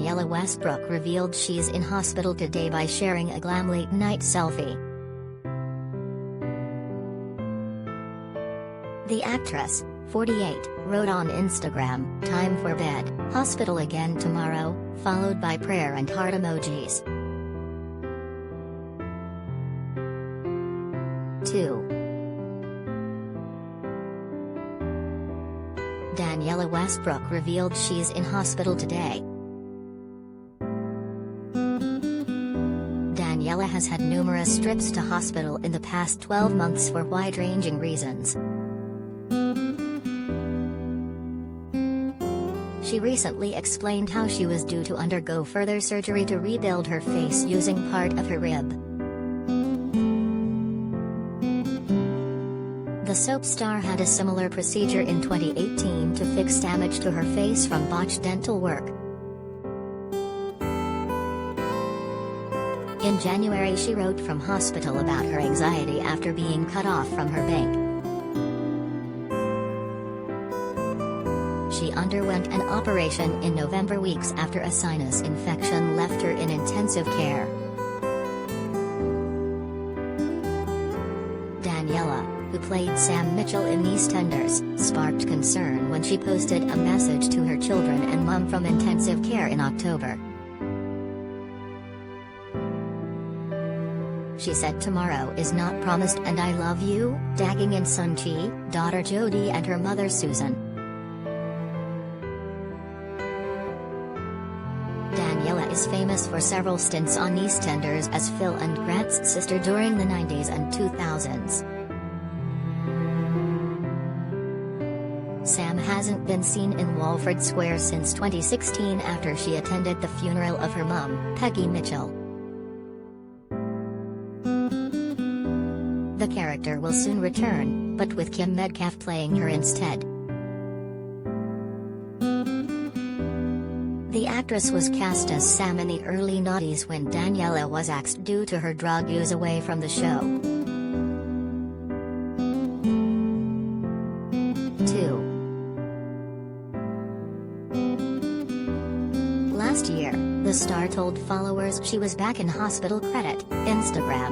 Danniella Westbrook revealed she's in hospital today by sharing a glam late-night selfie. The actress, 48, wrote on Instagram, "Time for bed, hospital again tomorrow," followed by prayer and heart emojis. 2. Danniella Westbrook revealed she's in hospital today. Danniella has had numerous trips to hospital in the past 12 months for wide-ranging reasons. She recently explained how she was due to undergo further surgery to rebuild her face using part of her rib. The soap star had a similar procedure in 2018 to fix damage to her face from botched dental work. In January, she wrote from hospital about her anxiety after being cut off from her bank. She underwent an operation in November, weeks after a sinus infection left her in intensive care. Danniella, who played Sam Mitchell in EastEnders, sparked concern when she posted a message to her children and mum from intensive care in October. She said, "Tomorrow is not promised and I love you," tagging in son Chi, daughter Jodie and her mother Susan. Danniella is famous for several stints on EastEnders as Phil and Grant's sister during the 90s and 2000s. Sam hasn't been seen in Walford Square since 2016 after she attended the funeral of her mum, Peggy Mitchell. The character will soon return, but with Kim Metcalfe playing her instead. The actress was cast as Sam in the early noughties when Danniella was axed due to her drug use away from the show. 2. Last year, the star told followers she was back in hospital. Instagram.